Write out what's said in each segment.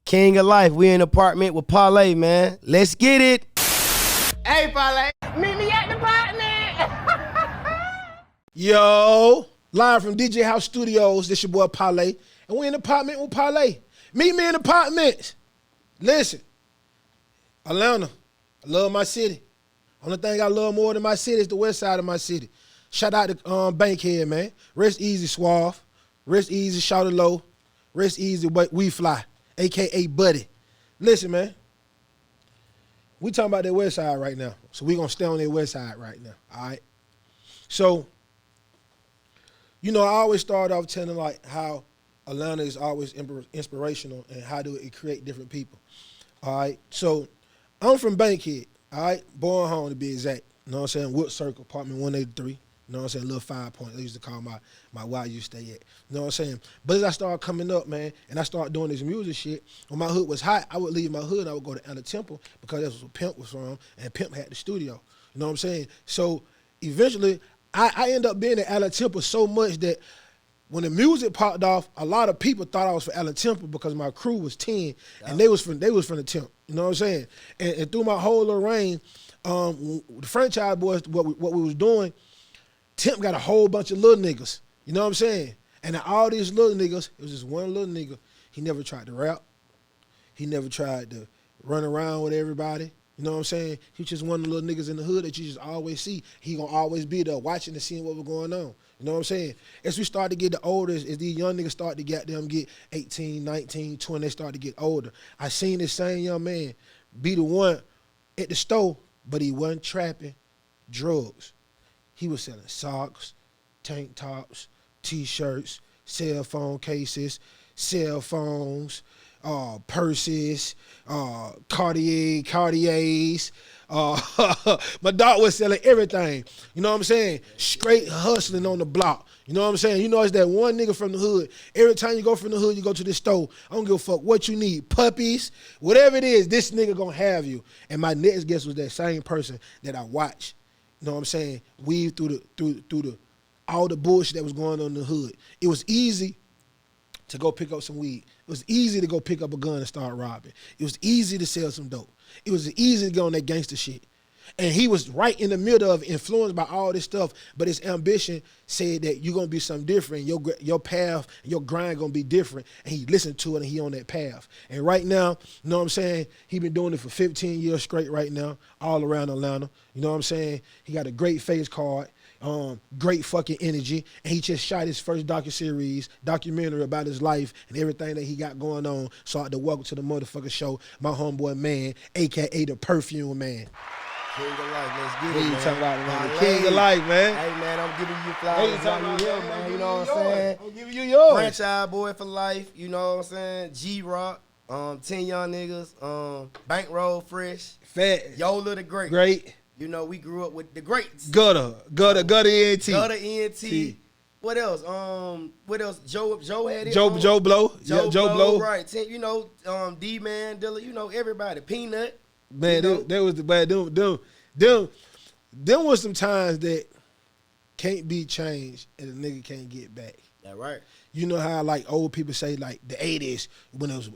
King of life. We in the apartment with Parlay, man. Let's get it. Hey, Parlay, meet me at the apartment. Yo, live from DJ House Studios, this your boy Parlay, and we in the apartment with Parlay. Meet me in the apartments. Listen, Atlanta, I love my city. Only thing I love more than my city is the west side of my city. Shout out to Bankhead, man. Rest easy, Suave. Rest easy, shout it low. Rest easy, we fly, a.k.a. Buddy. Listen, man. We talking about that west side right now. So we going to stay on that west side right now, all right? So, you know, I always start off telling like how Atlanta is always inspirational and how do it create different people, all right? So I'm from Bankhead, all right? Born home to be exact. You know what I'm saying? Wood Circle, apartment 183. You know what I'm saying? Little 5 Point. They used to call my where I used to stay at. You know what I'm saying? But as I started coming up, man, and I started doing this music shit, when my hood was hot, I would leave my hood and I would go to Temple because that's where Pimp was from, and Pimp had the studio. You know what I'm saying? So eventually, I ended up being at Temple so much that when the music popped off, a lot of people thought I was from Temple because my crew was 10, and they was from the Temp. You know what I'm saying? And through my whole little reign, the franchise boys, what we was doing, Temp got a whole bunch of little niggas. You know what I'm saying? And all these little niggas, it was just one little nigga. He never tried to rap. He never tried to run around with everybody. You know what I'm saying? He was just one of the little niggas in the hood that you just always see. He gonna always be there watching and seeing what was going on. You know what I'm saying? As we start to get the older, as these young niggas start to get 18, 19, 20, they start to get older. I seen this same young man be the one at the store, but he wasn't trapping drugs. He was selling socks, tank tops, T-shirts, cell phone cases, cell phones, purses, Cartiers. My dog was selling everything. You know what I'm saying? Straight hustling on the block. You know what I'm saying? You know it's that one nigga from the hood. Every time you go from the hood, you go to this store. I don't give a fuck what you need. Puppies, whatever it is, this nigga gonna have you. And my next guest was that same person that I watched. You know what I'm saying? Weave through all the bullshit that was going on in the hood. It was easy to go pick up some weed. It was easy to go pick up a gun and start robbing. It was easy to sell some dope. It was easy to go on that gangster shit. And he was right in the middle of influenced by all this stuff, but his ambition said that you're going to be something different. Your path, your grind going to be different. And he listened to it and he on that path. And right now, you know what I'm saying? He been doing it for 15 years straight right now, all around Atlanta. You know what I'm saying? He got a great face card. Great fucking energy, and he just shot his first documentary about his life and everything that he got going on. So I had to welcome to the motherfucking show, my homeboy man, aka the Perfume Man. King of life, let's get What it, you man. talking about, man? Parlay. King of life, man. Hey, man, I'm giving you What flowers. you talking about, Here, man. You know what I'm saying? I'm giving you yours. Franchise boy for life. You know what I'm saying? G-Rock. 10 young niggas. Bankroll fresh. Fat. Yola the great. Great. You know, we grew up with the greats. Gutter ENT. Gutter ENT. What else? Joe had it. Joe Blow. Joe Blow. Right. You know, D-Man, Dilla, you know, everybody. Peanut. Man, you know? that was the bad. Them was some times that can't be changed and a nigga can't get back. That right. You know how like old people say like the 80s when it was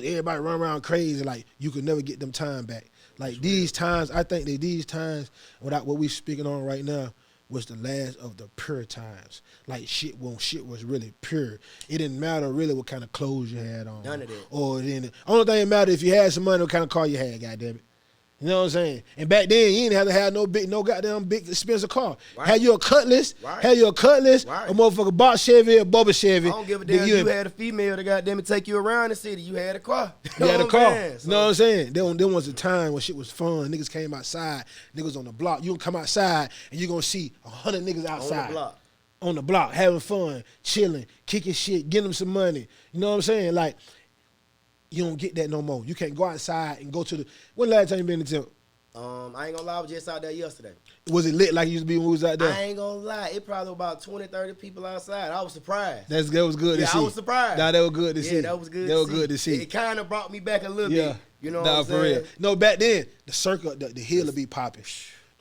everybody run around crazy, like you could never get them time back. Like these times, I think that these times, without what we speaking on right now, was the last of the pure times. Like shit was really pure. It didn't matter really what kind of clothes you had on. None of that. Or then only thing that mattered if you had some money, what kind of car you had, goddamn it. You know what I'm saying? And back then, you didn't have to have no goddamn big expensive car. Right. Had you a Cutlass, right. had you a Cutlass, right. a motherfucking box Chevy, a Bubba Chevy. I don't give a damn. You had a female to goddamn take you around the city. You had a car. You had a car. So, you know what I'm saying? There was a time when shit was fun. Niggas came outside. Niggas on the block. You gonna come outside and you gonna see 100 niggas outside. On the block, having fun, chilling, kicking shit, getting them some money. You know what I'm saying? Like, you don't get that no more. You can't go outside and go to the. When the last time you been to Temp? I ain't gonna lie, I was just out there yesterday. Was it lit like it used to be when we was out there? I ain't gonna lie, it probably about 20, 30 people outside. I was surprised. That was good to see. I was surprised. Nah, that was good to see. Yeah, that was good. That was good to see. It kind of brought me back a little bit. You know what I'm for saying? real. No, back then the circle, the hill would be popping.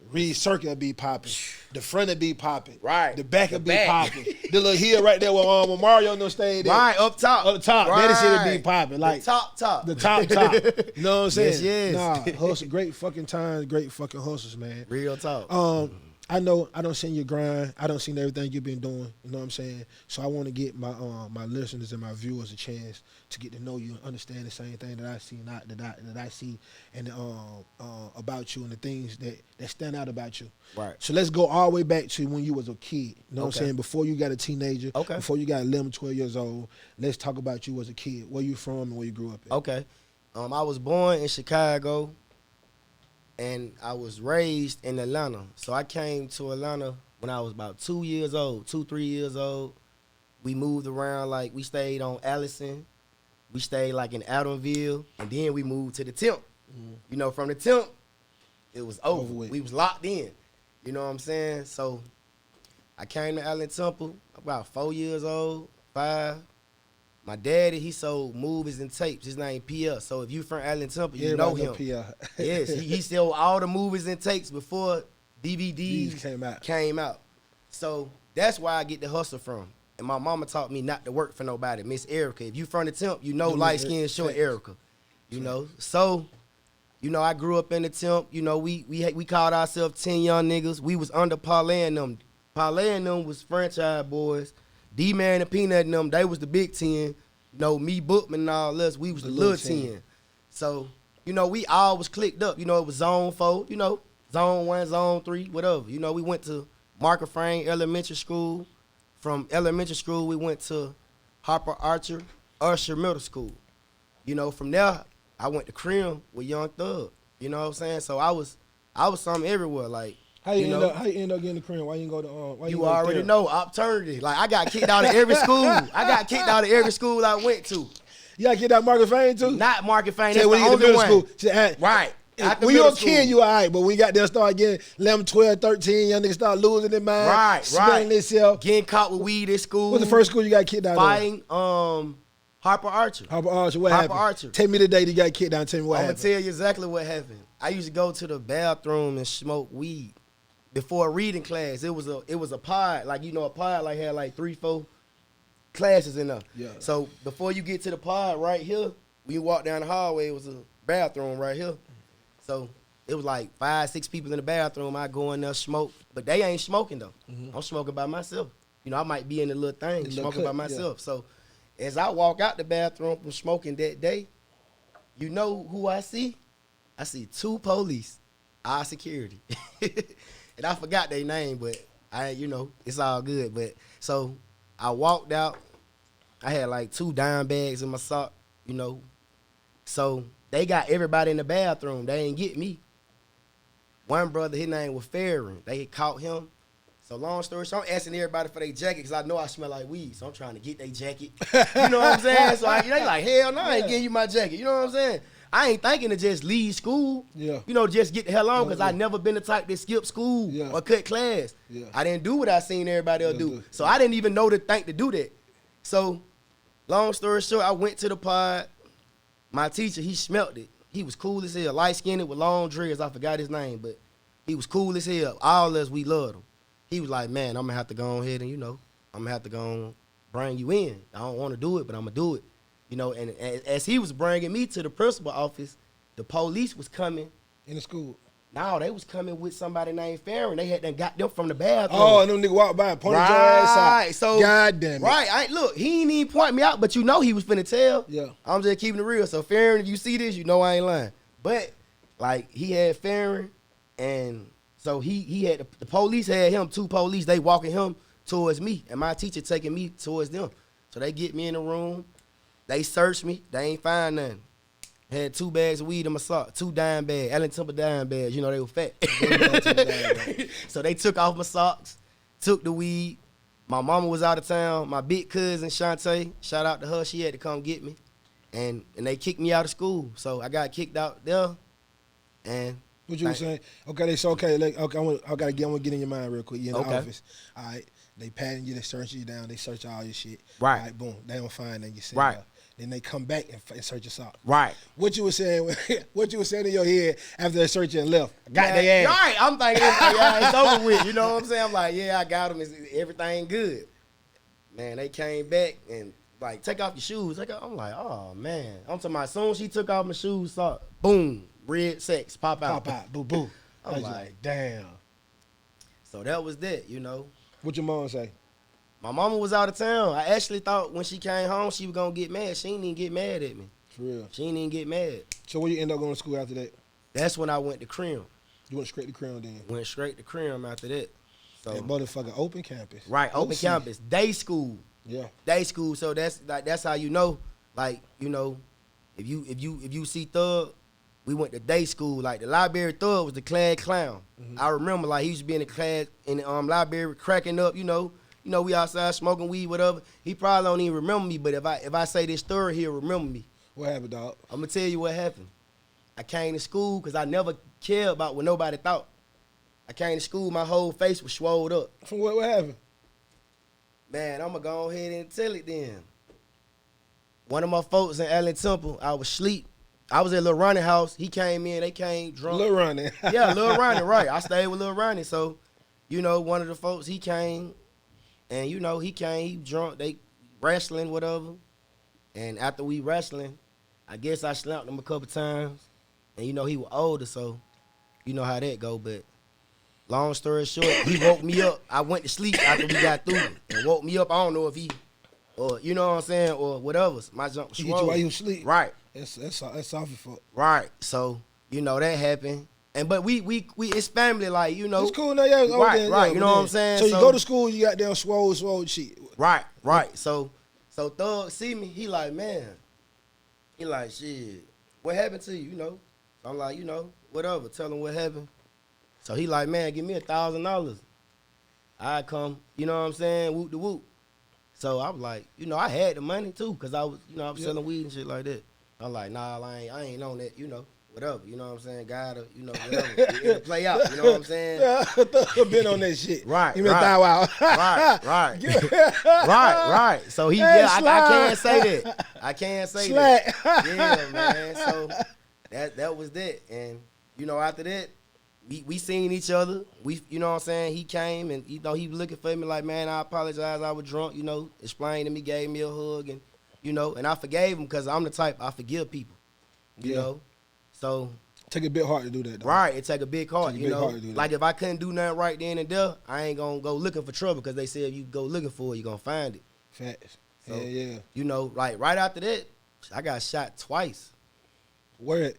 Reed Circuit be popping. The front will be popping. Right. The back The will be back. popping. The little hill right there where Mario no stayed there. Right, up top. Up top. Right. That shit be popping. Like the top. The top. You know what I'm saying? Yes. Nah, hustle, great fucking times, great fucking hustles, man. Real talk. I know I don't seen your grind. I don't seen everything you've been doing. You know what I'm saying? So I want to get my my listeners and my viewers a chance to get to know you and understand the same thing that I see, that I see, and about you and the things that stand out about you. Right. So let's go all the way back to when you was a kid. You know what I'm Okay. saying? Before you got a teenager. Okay. Before you got 11, 12 years old. Let's talk about you as a kid. Where you from and where you grew up at. Okay. I was born in Chicago, and I was raised in Atlanta. So I came to Atlanta when I was about 2 years old, 3 years old. We moved around, like we stayed on Allison. We stayed like in Adamville, and then we moved to the Temp. You know, from the Temp, it was over. with. We was locked in. You know what I'm saying? So I came to Allen Temple about 4 years old, 5. My daddy, he sold movies and tapes. His name P.L. So if you from Allen Temple, you know him. Yes, he sold all the movies and tapes before DVDs These came out. So that's where I get the hustle from. And my mama taught me not to work for nobody. Miss Erica, if you from the Temp, you know light skin short Erica. You know, so you know I grew up in the Temp. You know we called ourselves 10 young niggas. We was under Parlay and them. Parlay and them was franchise boys. D-Man and Peanut and them, they was the big 10. You know, me, Bookman and all us, we was the little 10. So, you know, we all was clicked up. You know, it was Zone 4, you know, Zone 1, Zone 3, whatever. You know, we went to Marker Frame Elementary School. From elementary school, we went to Harper Usher Middle School. You know, from there, I went to Cream with Young Thug. You know what I'm saying? So I was something everywhere, like. How you end up getting the cream? Why you didn't go to why You go to already therapy? know, opportunity. Like, I got kicked out of every school. I got kicked out of every school I went to. You got kicked out Market Fame too? Not Market Fame. Say That's when the you get to only middle one. school. Right. After When you middle a kid, school. you all right. But when you got there, start getting 11, 12, 13, young niggas start losing their mind. Right. Smelling themselves. Getting caught with weed at school. What's the first school you got kicked out of? Fighting Harper Archer. Harper Archer. What Harper happened? Archer. Tell me the day you got kicked out. Tell me what I'm happened. going to tell you exactly what happened. I used to go to the bathroom and smoke weed. Before a reading class, it was a pod, like, you know, a pod like had like 3, 4 classes in there. Yeah. So before you get to the pod right here, when you walk down the hallway, it was a bathroom right here. So it was like 5, 6 people in the bathroom. I go in there, smoke, but they ain't smoking though. I'm smoking by myself. You know, I might be in the little thing, smoking by myself. So as I walk out the bathroom from smoking that day, you know who I see? I see 2 police, our security. And I forgot their name, but you know, it's all good. But so I walked out. I had like 2 dime bags in my sock, you know. So they got everybody in the bathroom. They ain't get me. One brother, his name was Farron. They caught him. So long story short, I'm asking everybody for their jacket because I know I smell like weed. So I'm trying to get their jacket. You know what I'm saying? So they like, hell no, I ain't getting you my jacket. You know what I'm saying? I ain't thinking to just leave school, you know, just get the hell on, because I never been the type that skip school or cut class. I didn't do what I seen everybody else do. So I didn't even know to think to do that. So long story short, I went to the pod. My teacher, he smelt it. He was cool as hell, light-skinned with long dreads. I forgot his name, but he was cool as hell. All of us, we loved him. He was like, man, I'm going to have to go ahead and, you know, I'm going to have to go and bring you in. I don't want to do it, but I'm going to do it. You know, and as he was bringing me to the principal office, the police was coming. In the school? No, they was coming with somebody named Farron. They had done got them from the bathroom. Oh, and them nigga walked by and pointed your ass out. Right, so. God damn it. Right, look, he ain't even point me out, but you know he was finna tell. Yeah. I'm just keeping it real. So Farron, if you see this, you know I ain't lying. But, like, he had Farron, and so he had, the police had him, 2 police, they walking him towards me, and my teacher taking me towards them. So they get me in the room. They searched me. They ain't find nothing. Had 2 bags of weed in my sock, 2 dime bags, Allen Temple dime bags. You know, they were fat. So they took off my socks, took the weed. My mama was out of town. My big cousin, Shantae, shout out to her. She had to come get me. And they kicked me out of school. So I got kicked out there. And what you were saying? Okay, so like, I want to get in your mind real quick. You in the office. All right. They patting you, they search you down, they search all your shit. Right. All right, boom. They don't find nothing. You sit right. there. Then they come back and search us out. Right. What you were saying? What you were saying in your head after they searched you and left? Got their ass. Right. I'm thinking, yeah, it's over with. You know what I'm saying? I'm like, yeah, I got them. Everything good. Man, they came back and like, take off your shoes. I'm like, oh man. I'm talking about, as soon as she took off my shoes, saw boom, red sex pop out. Pop out, boo boo. I was like, like, damn. So that was that, you know. What your mom say? My mama was out of town. I actually thought when she came home, she was gonna get mad. She didn't even get mad at me. For real. She didn't even get mad. So when you end up going to school after that? That's when I went to Crim. You went straight to Crown then? Went straight to Crim after that. So that motherfucker open campus. Right, open OC. campus. Day school. Yeah. Day school. So that's how you know. Like, you know, if you see Thug, we went to day school. Like the library Thug was the class clown. Mm-hmm. I remember like he used to be in the class in the library cracking up, you know, we outside smoking weed, whatever. He probably don't even remember me, but if I say this story, he'll remember me. What happened, dog? I'm gonna tell you what happened. I came to school because I never cared about what nobody thought. I came to school, my whole face was swelled up. From what happened? Man, I'm gonna go ahead and tell it then. One of my folks in Allen Temple, I was asleep. I was at Lil Ronnie house. He came in, they came drunk. Lil Ronnie. Yeah, Lil Ronnie, right. I stayed with Lil Ronnie. So, you know, one of the folks, he came, and you know, he drunk, they wrestling, whatever. And after we wrestling, I guess I slapped him a couple times. And you know, he was older, so you know how that go. But long story short, he woke me up. I went to sleep after we got through and woke me up. I don't know if he, or you know what I'm saying, or whatever. My jump was He get you while you sleep. Right. That's soft as fuck. Right. So, you know, that happened. And but we it's family, like, you know. It's cool now, yeah. Right, then, right. Yeah, you know what I'm saying? So you go to school, you got down swole shit. Right, right. So Thug see me, he like, man. He like, shit, what happened to you, you know? I'm like, you know, whatever. Tell him what happened. So he like, man, give me $1,000. I come, you know what I'm saying, whoop de whoop. So I was like, you know, I had the money too, cause I was, you know, I was selling weed and shit like that. I'm like, nah, I ain't on that, you know, whatever, you know what I'm saying, gotta, you know, whatever, it'll play out, you know what I'm saying? Yeah, Thug been on that shit. Right, He been thou out. right. So he, Hey, yeah, I can't say that. I can't say Slack. that. Yeah, man. So that was that, and you know, after that, we seen each other. We, you know what I'm saying? He came and, you know, he was looking for me like, man, I apologize, I was drunk, you know, explained to me, gave me a hug, and, you know, and I forgave him because I'm the type, I forgive people, you know? So. Take a bit hard to do that, though. Right, it take a big heart, you know? Hard to do that. Like if I couldn't do nothing right then and there, I ain't gonna go looking for trouble because they said if you go looking for it, you're gonna find it. Facts. So, yeah. You know, like right after that, I got shot twice. Where at?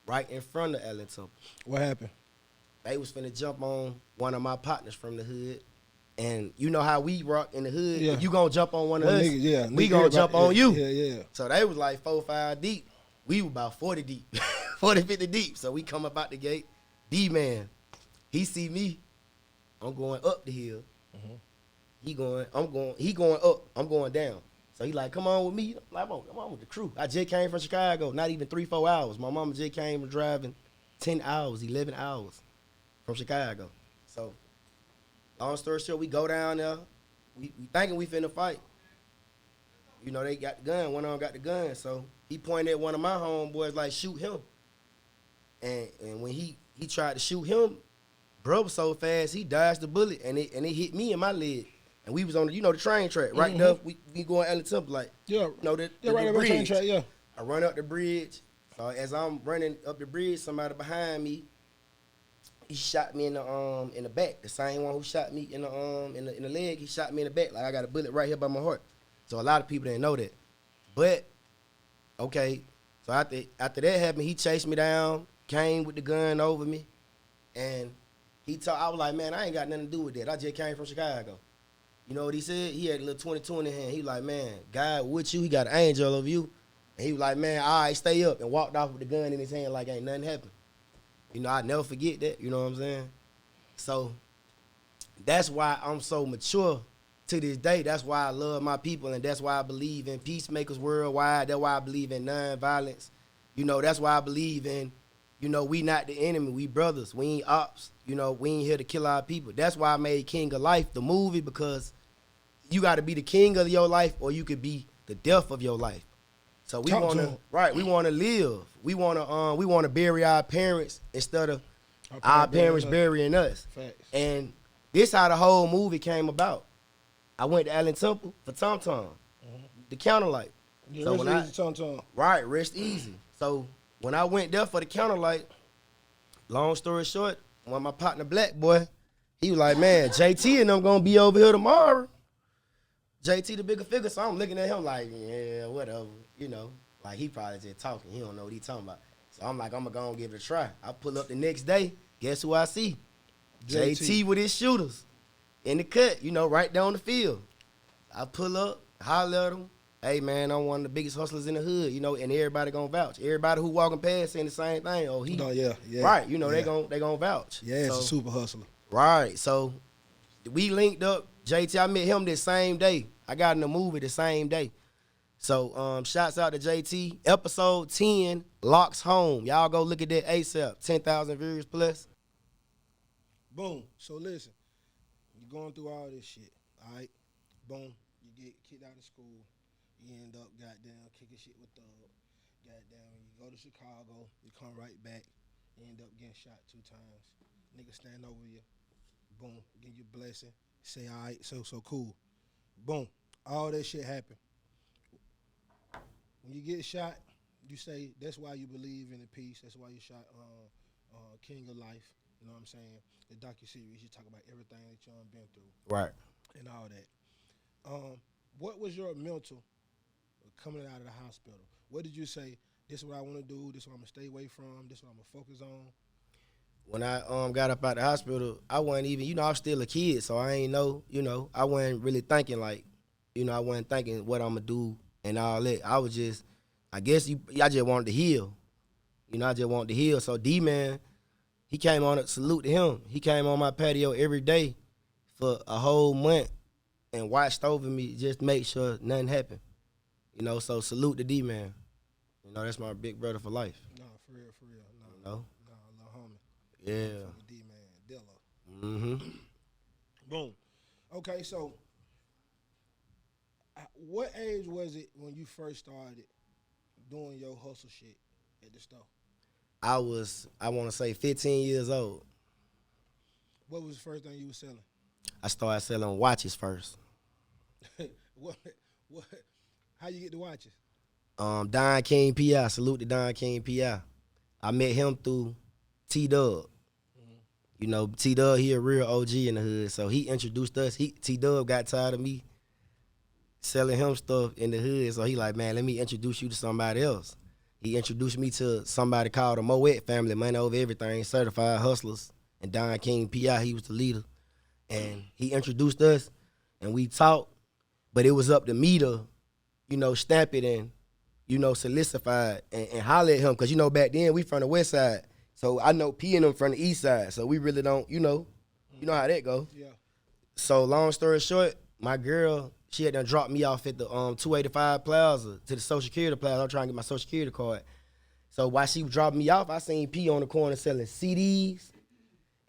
Right in front of Allen Temple. What happened? They was finna jump on one of my partners from the hood. And you know how we rock in the hood. Yeah. If you gonna jump on one of us, we nigga, gonna jump on you. Yeah. So they was like 4 or 5 deep. We was about 40 deep. 40, 50 deep. So we come up out the gate. D-man, he see me. I'm going up the hill. Mm-hmm. He going up. I'm going down. So he like, come on with me. I'm like, come on with the crew. I just came from Chicago, not even 3-4 hours. My mama just came from driving 10 hours, 11 hours from Chicago. So, long story short, we go down there. We thinking we finna fight. You know, they got the gun. One of them got the gun. So he pointed at one of my homeboys like, shoot him. And when he tried to shoot him, bro was so fast, he dodged the bullet, and it hit me in my leg. And we was on the, you know, the train track, right there. We going Allen Temple, like, yeah, you know, the right bridge. Train track, yeah. I run up the bridge. So as I'm running up the bridge, somebody behind me, he shot me in the back. The same one who shot me in the leg, he shot me in the back. Like I got a bullet right here by my heart. So a lot of people didn't know that. But okay, so after that happened, he chased me down, came with the gun over me, and I was like, man, I ain't got nothing to do with that. I just came from Chicago. You know what he said? He had a little 22 in his hand. He was like, man, God with you, he got an angel of you. And he was like, man, all right, stay up, and walked off with the gun in his hand like ain't nothing happened. You know, I never forget that, you know what I'm saying? So that's why I'm so mature to this day. That's why I love my people, and that's why I believe in peacemakers worldwide. That's why I believe in nonviolence. You know, that's why I believe in, you know, we not the enemy, we brothers. We ain't ops. You know, we ain't here to kill our people. That's why I made King of Life, the movie, because you got to be the king of your life or you could be the death of your life. So we Talk to wanna 'em. we wanna live. We wanna bury our parents instead of our parents burying us. Facts. And this how the whole movie came about. I went to Allen Temple for Tom Tom, the counter light. Yeah, So when I Tom. right, rest easy. So when I went there for the counter light, long story short, one of my partner black boy, he was like, man, JT and them gonna be over here tomorrow. JT the bigger figure, so I'm looking at him like, yeah, whatever, you know. Like he probably just talking. He don't know what he talking about. So I'm like, I'm gonna go and give it a try. I pull up the next day. Guess who I see? JT with his shooters in the cut, you know, right down the field. I pull up, holler at him. Hey man, I'm one of the biggest hustlers in the hood, you know, and everybody gonna vouch. Everybody who walking past saying the same thing. Oh, he, yeah. right? You know, they gonna vouch. Yeah, it's a super hustler. Right. So we linked up. JT, I met him the same day. I got in the movie the same day. So shouts out to JT. Episode 10, Locks Home. Y'all go look at that ASAP. 10,000 views plus. Boom. So listen, you're going through all this shit, all right? Boom. You get kicked out of school. You end up, goddamn, kicking shit with Thug. Goddamn, you go to Chicago. You come right back. You end up getting shot 2 times. Nigga stand over you. Boom. Give you a blessing. Say, all right, so cool. Boom. All that shit happen. When you get shot, you say that's why you believe in the peace. That's why you shot King of Life. You know what I'm saying? The docuseries, you talk about everything that you done been through. Right. And all that. What was your mental coming out of the hospital? What did you say, this is what I want to do, this is what I'm going to stay away from, this is what I'm going to focus on? When I got up out the hospital, I wasn't even, you know, I was still a kid, so I ain't know, you know, I wasn't really thinking like, you know, I wasn't thinking what I'm going to do and all that. I was just, I guess I just wanted to heal. You know, I just wanted to heal. So D-Man, he came on, salute to him. He came on my patio every day for a whole month and watched over me just to make sure nothing happened. You know, so salute to D-Man. You know, that's my big brother for life. No, for real. No, you know? No, little homie. Yeah. D-Man, Dilla. Mm-hmm. Boom. Okay, so what age was it when you first started doing your hustle shit at the store? I want to say 15 years old. What was the first thing you were selling? I started selling watches first. What? How you get the watches? Don King P.I. Salute to Don King P.I. I met him through T-Dub. You know, T-Dub, he a real OG in the hood, so he introduced us. T-Dub got tired of me selling him stuff in the hood, so he like, man, let me introduce you to somebody else. He introduced me to somebody called the Moet family, money over everything, certified hustlers, and Don King P.I., he was the leader. And he introduced us, and we talked, but it was up to me to, you know, stamp it and, you know, solidify it and holler at him, because, you know, back then we from the west side. So I know P and them from the east side, so we really don't, you know how that go. Yeah. So long story short, my girl, she had done dropped me off at the 285 Plaza to the Social Security Plaza. I'm trying to get my Social Security card. So while she was dropping me off, I seen P on the corner selling CDs.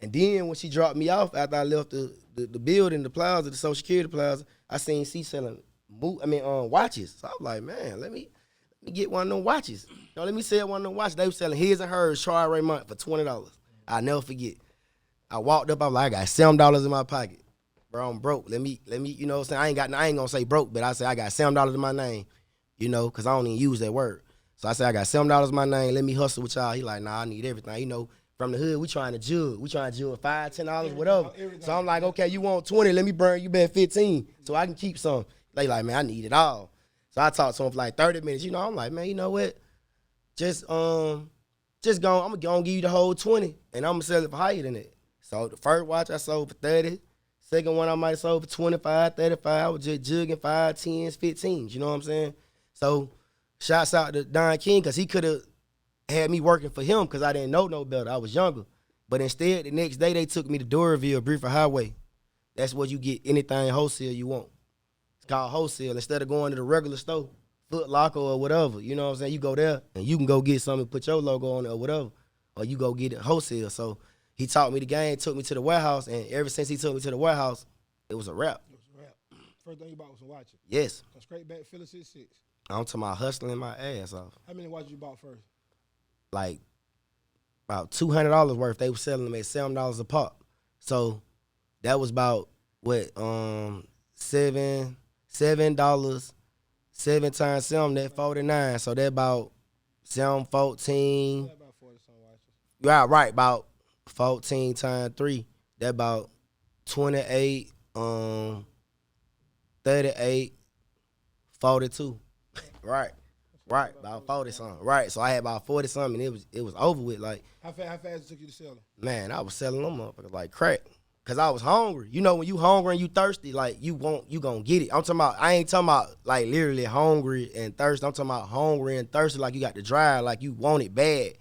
And then when she dropped me off, after I left the building, the plaza, the Social Security Plaza, I seen C selling watches. So I was like, man, let me get one of them watches. No, let me sell one of them watches. They were selling his and hers, Troy Raymond, for $20. I'll never forget. I walked up, I was like, I got $7 in my pocket. Bro, I'm broke. Let me, you know what I'm saying? I ain't gonna say broke, but I say I got $7 in my name, you know, because I don't even use that word. So I said, I got $7 in my name, let me hustle with y'all. He like, nah, I need everything. You know, from the hood, we trying to jug. We trying to jug $5, $10, whatever. So I'm like, okay, you want 20, let me burn you back 15 so I can keep some. They like, man, I need it all. So I talked to him for like 30 minutes. You know, I'm like, man, you know what? I'm gonna give you the whole 20 and I'm gonna sell it for higher than that. So the first watch I sold for 30. Second one I might have sold for 25, 35. I was just jugging 5, 10s, 15s, you know what I'm saying? So shouts out to Don King, because he could have had me working for him because I didn't know no better. I was younger. But instead, the next day they took me to Doraville, Briefer Highway. That's where you get anything wholesale you want. It's called wholesale. Instead of going to the regular store, Foot Locker or whatever, you know what I'm saying? You go there and you can go get something, put your logo on it or whatever, or you go get it wholesale. So he taught me the game, took me to the warehouse, and ever since he took me to the warehouse, it was a wrap. It was a wrap. First thing you bought was some watches. Yes. Come straight back, Philly 66. I'm talking about hustling my ass off. How many watches you bought first? Like about $200 worth. They were selling them at $7 a pop. So that was about what $7. 7 times 7, that 49. So that about 7, 14. Yeah, about 40 some watches. Yeah, right. About 14 times 3. That about 28, 38, 42. Right. About 40 something. Right. So I had about 40 something, and it was over with. Like, How fast it took you to sell them? man, I was selling them up like crack. Cause I was hungry. You know, when you hungry and you thirsty, like you gonna get it. I ain't talking about like literally hungry and thirsty. I'm talking about hungry and thirsty, like you got the drive, like you want it bad.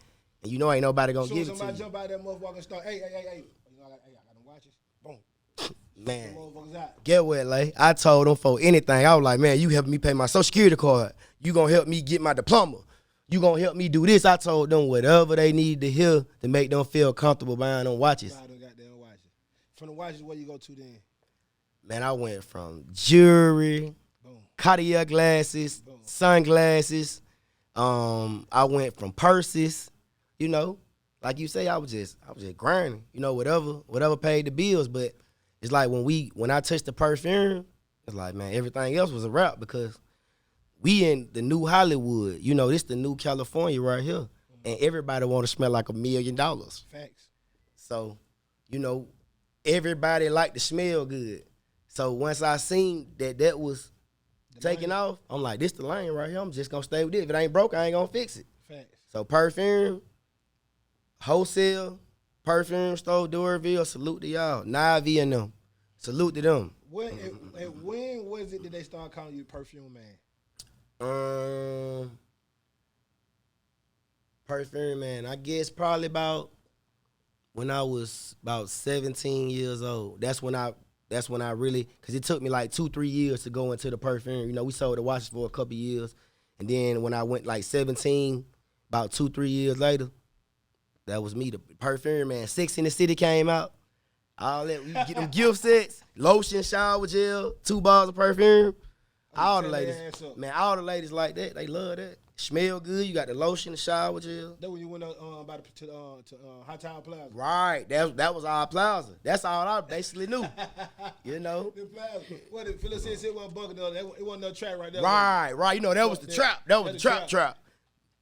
And you know ain't nobody gonna give it to Somebody you. jump out that motherfucker and start, hey. You know, I got them watches. Boom. Man, Them motherfuckers out. get what, Lay? I told them for anything. I was like, man, you helping me pay my Social Security card. You gonna help me get my diploma. You gonna help me do this. I told them whatever they needed to hear to make them feel comfortable buying them watches. Buy them goddamn watches. From the watches, where you go to then? Man, I went from jewelry, Boom. Cartier glasses, Boom. sunglasses. I went from purses, you know. Like you say, I was just grinding, you know, whatever paid the bills. But it's like when I touched the perfume, it's like, man, everything else was a wrap because we in the new Hollywood. You know, this the new California right here. And everybody want to smell like $1 million. Facts. So, you know, everybody like to smell good. So once I seen that was taking off, I'm like, this the lane right here. I'm just gonna stay with it. If it ain't broke, I ain't gonna fix it. Facts. So perfume, wholesale, perfume store, Doraville, salute to y'all. Navi and them. Salute to them. When was it that they started calling you perfume man? Perfume man, I guess probably about when I was about 17 years old. That's when I really, because it took me like 2-3 years to go into the perfume. You know, we sold the watches for a couple years. And then when I went like 17, about 2-3 years later, that was me, the perfume man. Sex in the City came out. All that, we get them gift sets, lotion, shower gel, 2 bars of perfume. All the ladies, man, all the ladies like that. They love that. Smell good. You got the lotion, the shower gel. That when you went to High Tower Plaza. Right. That was our plaza. That's all I basically knew. You know. The plaza. What if Phyllis said one bunker though? It wasn't no trap right there. Right. You know that was the trap. That was the trap.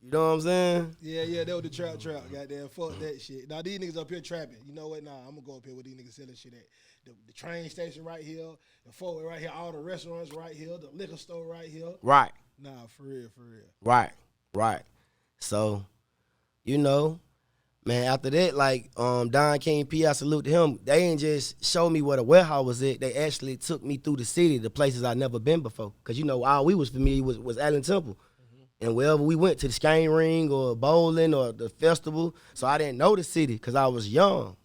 You know what I'm saying? Yeah. That was the trap. Goddamn, fuck that shit. Now these niggas up here trapping. You know what? Nah, I'm gonna go up here with these niggas selling shit at. The train station right here, the folk right here, all the restaurants right here, the liquor store right here. Right. Nah, for real. Right. So, you know, man, after that, like, Don King P, I salute to him. They ain't just show me where the warehouse was at. They actually took me through the city, the places I never been before. Because, you know, all we was familiar was Allen Temple. Mm-hmm. And wherever we went, to the skating ring or bowling or the festival. So I didn't know the city because I was young.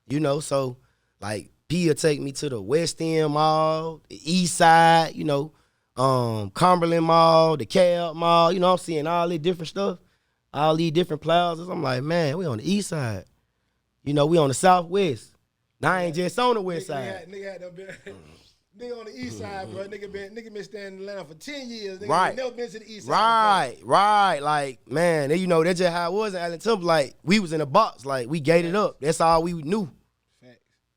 You know, so, like, P'll take me to the West End Mall, the East Side, you know, Cumberland Mall, the Cab Mall. You know, I'm seeing all these different stuff, all these different plazas. I'm like, man, we on the East Side. You know, we on the Southwest. Now I ain't just on the West Side. Nigga on the East Side, bro. Nigga been staying in Atlanta for 10 years. Nigga Right. never been to the East Side. Right. Like, man, you know, that's just how it was in Allen Temple. Like, we was in a box. Like, we gated up. That's all we knew.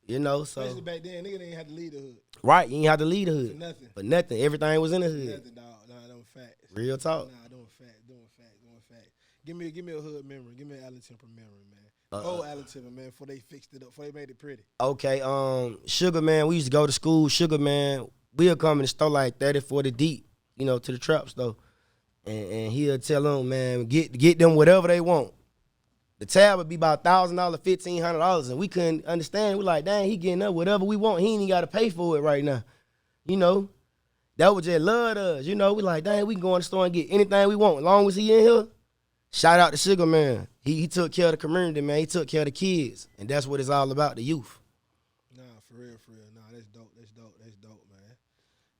You know, so. Especially back then, nigga didn't have to leave the hood. Right, you ain't have to leave the hood. For nothing. For nothing. Everything was in the hood. Nothing, dog. Nah, them facts. Real talk. Nah, doing facts. Give me a hood memory. Give me an Allen Temple memory, man. Old Allen Temple, man, before they fixed it up, before they made it pretty. Okay, Sugar Man, we used to go to school. Sugar Man, we'll come in the store like 30, 40 deep, you know, to the trap store. And he'll tell them, man, get them whatever they want. The tab would be about $1,000, $1,500, and we couldn't understand. We like, dang, he getting up whatever we want. He ain't even got to pay for it right now. You know, that was just love to us. You know, we like, dang, we can go in the store and get anything we want. As long as he in here, shout out to Sugar Man. He took care of the community, man. He took care of the kids, and that's what it's all about, the youth. Nah, for real. Nah, that's dope, man.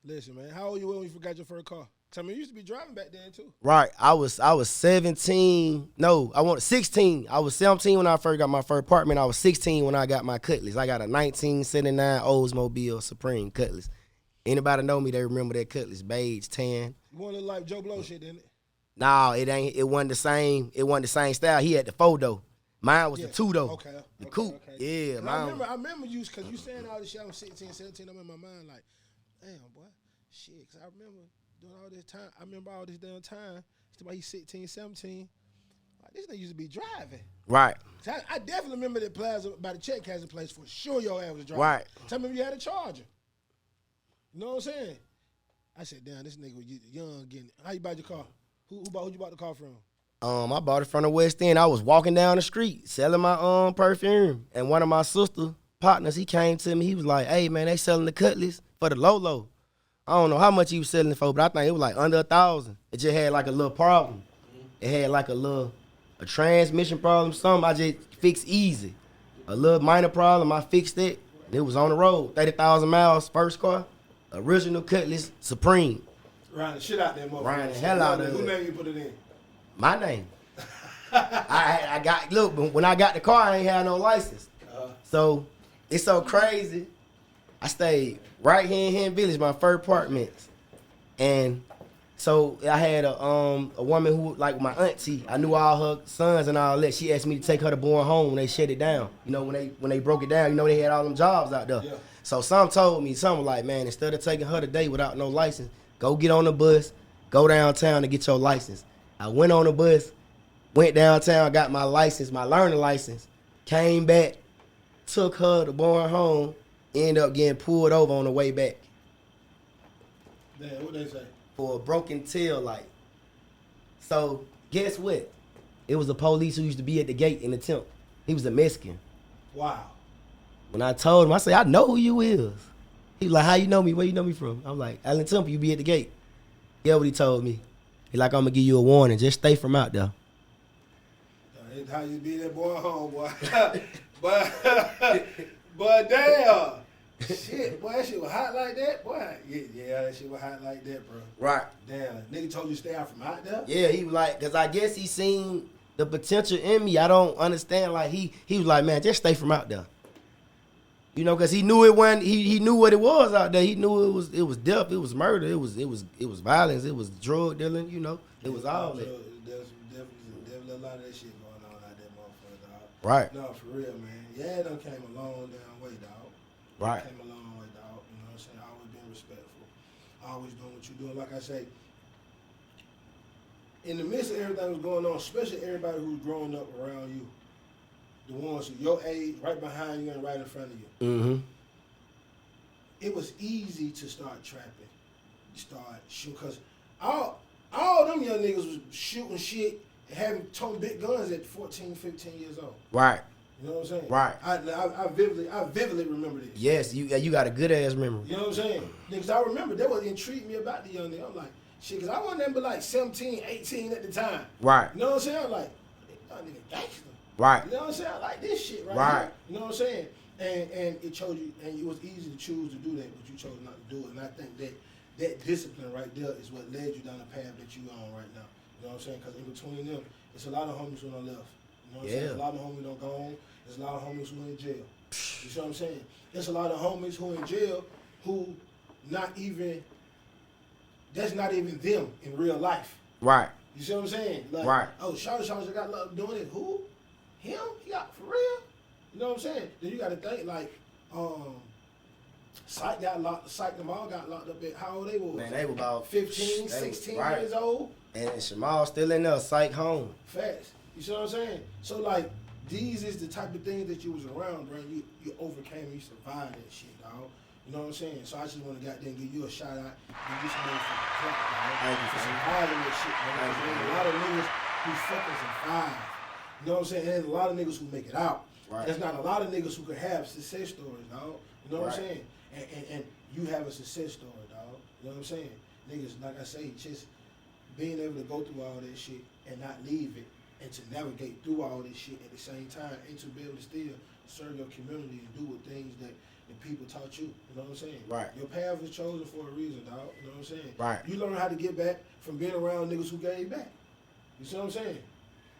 Listen, man, how old you when you forgot your first car? Tell me, you used to be driving back then, too. Right. I was 17. No, I was 16. I was 17 when I first got my first apartment. I was 16 when I got my Cutlass. I got a 1979 Oldsmobile Supreme Cutlass. Anybody know me, they remember that Cutlass beige tan. You want to look like Joe Blow shit, didn't it? No, it ain't. It wasn't the same. It wasn't the same style. He had the 4 though. Mine was the 2 though. Okay. The coupe. Yeah, mine. I remember you because you saying all this shit. I'm 16, 17. I'm in my mind like, damn, boy, shit. Because I remember doing all this time. I remember all this damn time. He's 16, 17. Like, this nigga used to be driving. Right. So I definitely remember that plaza by the check casting place for sure. Your ass was driving. Right. Tell me if you had a Charger. You know what I'm saying? I said, damn, this nigga was young getting. How you bought your car? Who you bought the car from? I bought it from the West End. I was walking down the street selling my perfume, and one of my sister partners, he came to me. He was like, "Hey man, they selling the Cutlass for the low. I don't know how much he was selling it for, but I think it was like under 1,000. It just had like a little problem. It had like a transmission problem, something I just fixed easy. A little minor problem, I fixed it. And it was on the road, 30,000 miles, first car, original Cutlass Supreme. Riding the shit out there, motherfucker. Riding the hell out of it. Who name you put it in? My name. I got, look, when I got the car, I ain't had no license. So it's so crazy. I stayed right here in Hen Village, my first Partments. And so I had a woman who, like my auntie, I knew all her sons and all that. She asked me to take her to Bourne home when they shut it down. You know, when they broke it down, you know, they had all them jobs out there. Yeah. So some told me, some was like, man, instead of taking her today without no license, go get on the bus, go downtown and get your license. I went on the bus, went downtown, got my license, my learning license, came back, took her to Bourne home, ended up getting pulled over on the way back. Damn, what they say? For a broken tail light. So guess what? It was a police who used to be at the gate in the Temp. He was a Mexican. Wow. When I told him, I said, I know who you is. He was like, how you know me? Where you know me from? I'm like, Allen Temple, you be at the gate. Yeah, what he told me. He like, I'm gonna give you a warning. Just stay from out there. That's how you be that boy home, boy. but damn. Shit, boy, that shit was hot like that, boy. Yeah, that shit was hot like that, bro. Right. Damn, nigga told you to stay out from out there? Yeah, he was like, cause I guess he seen the potential in me. I don't understand. Like he was like, man, just stay from out there. You know, cause he knew it when he knew what it was out there. He knew it was death, it was murder, it was violence, it was drug dealing. You know, it was all that. There's definitely a lot of that shit going on out there, motherfucker, dog. Right. No, for real, man. Yeah, it done came a long damn way, dog. Right. Came a long way, dog. You know what I'm saying? Always being respectful. Always doing what you're doing. Like I say, in the midst of everything that's going on, especially everybody who's growing up around you, the ones who your age, right behind you and right in front of you. Mm-hmm. It was easy to start trapping, start shooting, because all them young niggas was shooting shit and having toting big guns at 14, 15 years old. Right. You know what I'm saying? Right. I vividly remember this. Yes, you got a good ass memory. You know what I'm saying? Because I remember that what intrigued me about the young nigga. I'm like, shit, because I wasn't nothing but like 17, 18 at the time. Right. You know what I'm saying? I'm like, y'all nigga gangster. Right. You know what I'm saying? I like this shit right Right. here. You know what I'm saying? And it chose you, and it was easy to choose to do that, but you chose not to do it. And I think that discipline right there is what led you down the path that you on right now. You know what I'm saying? Because in between them, it's a lot of homies who done left. You know what I'm saying? A lot of homies don't go home. There's a lot of homies who in jail. You see what I'm saying? There's a lot of homies who in jail who that's not even them in real life. Right. You see what I'm saying? Like, right. Oh, Shawty got love doing it. Who? Him? He got for real? You know what I'm saying? Then you got to think like, Syke them all got locked up at how old they was? Man, they were about 15, 16 years old. And Shamal still in there, Syke home. Facts. You see what I'm saying? So like, these is the type of things that you was around, bro. You overcame, you survived that shit, dog. You know what I'm saying? So I just want to goddamn give you a shout out, give you some motherfucking clap, dog. Thank you for for surviving that shit, man. There's a lot of niggas who fucking survive. You know what I'm saying? And there's a lot of niggas who make it out. Right. There's not a lot of niggas who can have success stories, dog. You know what I'm Right. saying? And you have a success story, dog. You know what I'm saying? Niggas, like I say, just being able to go through all that shit and not leave it, and to navigate through all this shit at the same time, and to be able to still serve your community and do what things that the people taught you. You know what I'm saying? Right. Your path was chosen for a reason, dog. You know what I'm saying? Right. You learn how to get back from being around niggas who gave back. You see what I'm saying?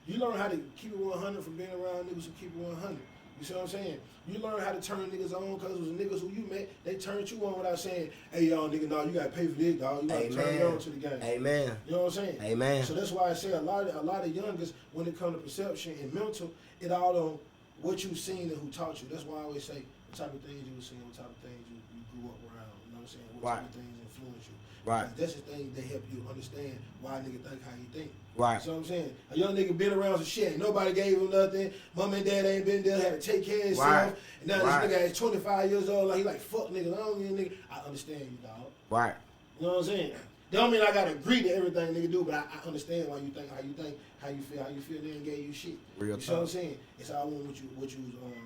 You learn how to keep it 100 from being around niggas who keep it 100. You see what I'm saying? You learn how to turn niggas on because it was niggas who you met. They turned you on without saying, hey, y'all nigga, no, you got to pay for this, dog. You got to turn me on to the game. Amen. You know what I'm saying? Amen. So that's why I say a lot of youngers, when it comes to perception and mental, it all on what you seen and who taught you. That's why I always say what type of things you were seeing, what type of things you grew up around. You know what I'm saying? What type of things influence you. Right. That's the thing they help you understand why a nigga think how you think. Right. You know what I'm saying? A young nigga been around some shit. Nobody gave him nothing. Mom and dad ain't been there. Had to take care of himself. Right. And now this nigga is 25 years old. Like he like fuck niggas. I don't need a nigga. I understand you, dog. Right. You know what I'm saying? That don't mean I gotta agree to everything nigga do, but I understand why you think, how you feel. They ain't gave you shit. Real you know what I'm saying? It's all on what you was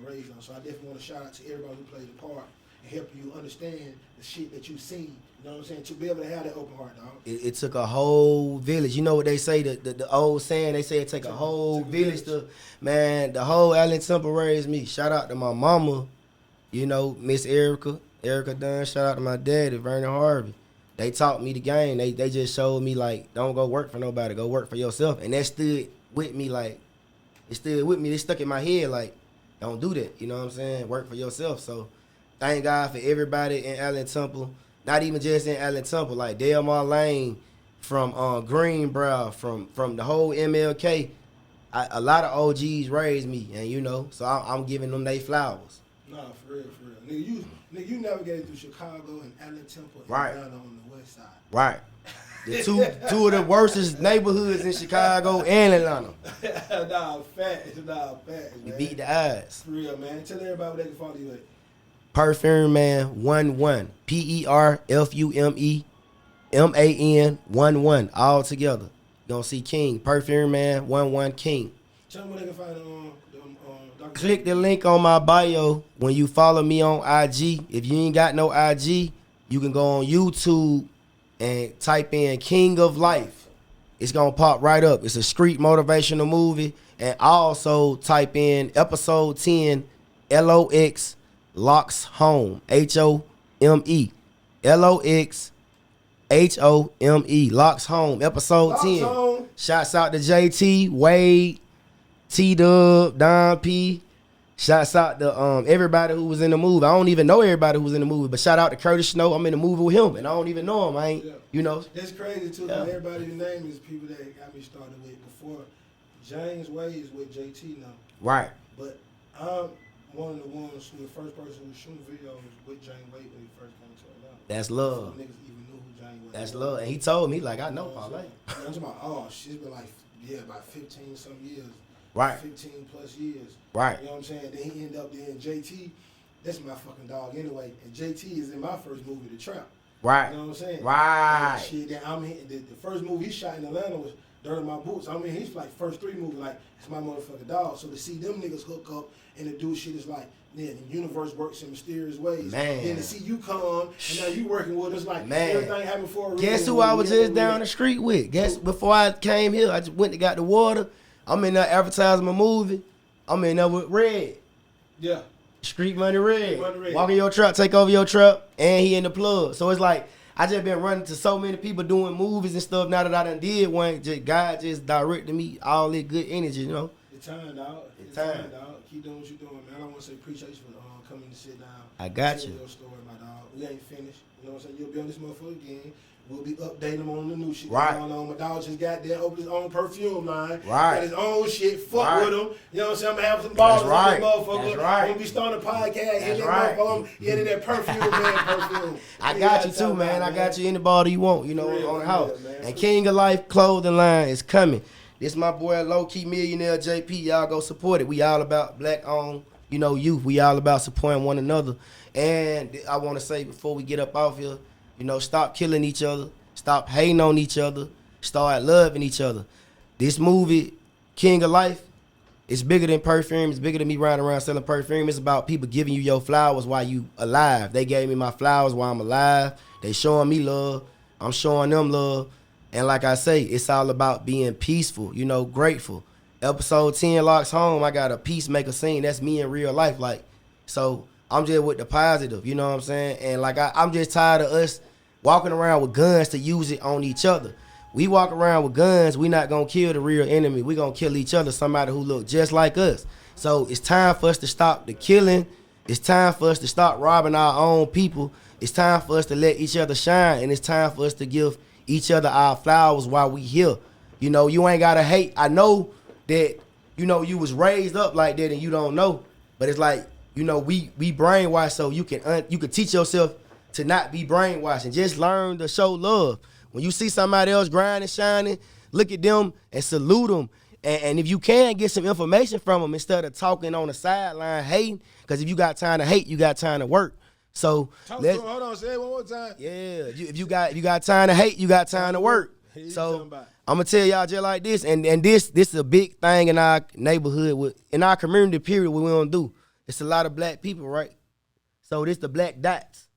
raised on. So I definitely want to shout out to everybody who played a part and help you understand the shit that you seen. You know what I'm saying? To be able to have that open heart, dog. It took a whole village. You know what they say, the old saying, they say it take a whole village to, man, the whole Allen Temple raised me. Shout out to my mama, you know, Miss Erica Dunn. Shout out to my daddy, Vernon Harvey. They taught me the game. They just showed me, like, don't go work for nobody. Go work for yourself. And that stood with me, like, it stood with me. It stuck in my head, like, don't do that. You know what I'm saying? Work for yourself. So thank God for everybody in Allen Temple. Not even just in Allen Temple, like Delmar Lane, from Greenbrow, from the whole MLK. A lot of OGs raised me, and you know, so I'm giving them they flowers. Nah, for real. Nigga, you navigated through Chicago and Allen Temple and Right. down on the west side. Right. The two of the worstest neighborhoods in Chicago and Atlanta. Nah, facts, man. We beat the odds. For real, man. Tell everybody where they can follow you at. Perfume Man 11. PERFUME MAN 11. All together. You gonna see King. Perfume Man 11 King. Tell them where they can find Dr. Click the link on my bio when you follow me on IG. If you ain't got no IG, you can go on YouTube and type in King of Life. It's gonna pop right up. It's a street motivational movie. And also type in episode 10 LOX Locks Home. HOME. LOXHOME. Locks Home. Episode Locks 10. Home. Shouts out to JT, Wade, T-Dub, Don P. Shouts out to everybody who was in the movie. I don't even know everybody who was in the movie, but shout out to Curtis Snow. I'm in the movie with him, and I don't even know him. I ain't, you know. That's crazy, too. Yeah. Everybody's name is people that got me started with before. James Wade is with JT now. Right. But I'm one of the ones who the first person who shooting videos with James Wade when he first came to Atlanta. That's love. Before niggas even knew who James Wade That's was. love. And he told me, like, I know Parlay. I'm talking about, she's been like, about 15 some years. Right. 15 plus years. Right. You know what I'm saying? Then he ended up being JT. That's my fucking dog anyway. And JT is in my first movie, The Trap. Right. You know what I'm saying? Right. And shit, then the first movie he shot in Atlanta was Dirt on My Boots. I mean, he's like first 3 movies, like, it's my motherfucking dog. So to see them niggas hook up and to do shit is like, yeah, the universe works in mysterious ways. Man. Then to see you come and now you working with us, like, Man. everything happened for a reason. Guess who I was just down the street with? Guess before I came here, I just went and got the water. I'm in there advertising my movie. I'm in there with Red. Yeah. Street Money Red. Street Money Red. Walk in your truck, take over your truck, and he in the plug. So it's like, I just been running to so many people doing movies and stuff. Now that I done did one, God just directed me all that good energy, you know. It's time, dog. It's time. dog. Keep doing what you're doing, man. I want to say appreciate you for coming to sit down. I got Tell you. your story, my dog. We ain't finished. You know what I'm saying? You'll be on this motherfucker again. We'll be updating him on the new shit Right. going on. My dog just got there, opened his own perfume line. Right. Got his own shit. Fuck Right. with him. You know what I'm saying? I'm gonna have some balls That's right. on that motherfucker. That's right. When we start a podcast, hit That's that right. motherfucker. Hit that perfume, man. Perfume. I Yeah, got you that's too, all man. right, I got you any bottle you want, you know, For real, on the for house. real, man. And King of Life clothing line is coming. This my boy Low Key Millionaire JP. Y'all go support it. We all about black owned, you know, youth. We all about supporting one another. And I want to say before we get up off here, you know, stop killing each other. Stop hating on each other. Start loving each other. This movie, King of Life, it's bigger than perfume. It's bigger than me riding around selling perfume. It's about people giving you your flowers while you alive. They gave me my flowers while I'm alive. They showing me love. I'm showing them love. And like I say, it's all about being peaceful, you know, grateful. Episode 10 Locks Home, I got a peacemaker scene. That's me in real life. Like, so I'm just with the positive, you know what I'm saying? And like I'm just tired of us walking around with guns to use it on each other. we walk around with guns, we not gonna kill the real enemy. We gonna kill each other, somebody who look just like us. So it's time for us to stop the killing. It's time for us to stop robbing our own people. It's time for us to let each other shine, and it's time for us to give each other our flowers while we here. You know, you ain't gotta hate. I know that, you know, you was raised up like that and you don't know, but it's like, you know, we brainwashed, so you can teach yourself to not be brainwashed and just learn to show love. When you see somebody else grinding, shining, look at them and salute them. And if you can, get some information from them instead of talking on the sideline, hating. Because if you got time to hate, you got time to work. So hold on, say it one more time. Yeah, if you got time to hate, you got time to work. So I'm gonna tell y'all just like this, and this is a big thing in our neighborhood, in our community. Period. What we don't do. It's a lot of black people, right? So this the black dots.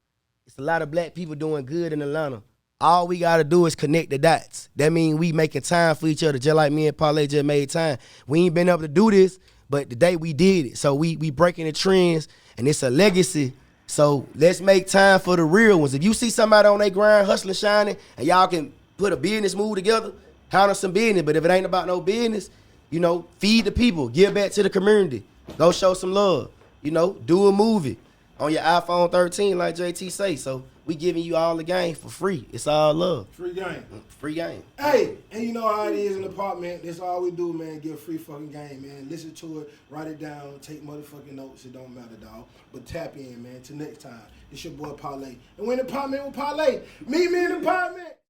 It's a lot of black people doing good in Atlanta. All we gotta do is connect the dots. That means we making time for each other, just like me and Parlay just made time. We ain't been able to do this, but today we did it. So we breaking the trends, and it's a legacy. So let's make time for the real ones. If you see somebody on their grind, hustling, shining, and y'all can put a business move together, handle some business. But if it ain't about no business, you know, feed the people, give back to the community, go show some love. You know, do a movie on your iPhone 13, like JT say. So we giving you all the game for free. It's all love. Free game. Free game. Hey, and you know how it is in the apartment. That's all we do, man. Give a free fucking game, man. Listen to it, write it down, take motherfucking notes. It don't matter, dog. But tap in, man. Till next time. It's your boy Parlay. And we're in the apartment with Parlay. Meet me in the apartment.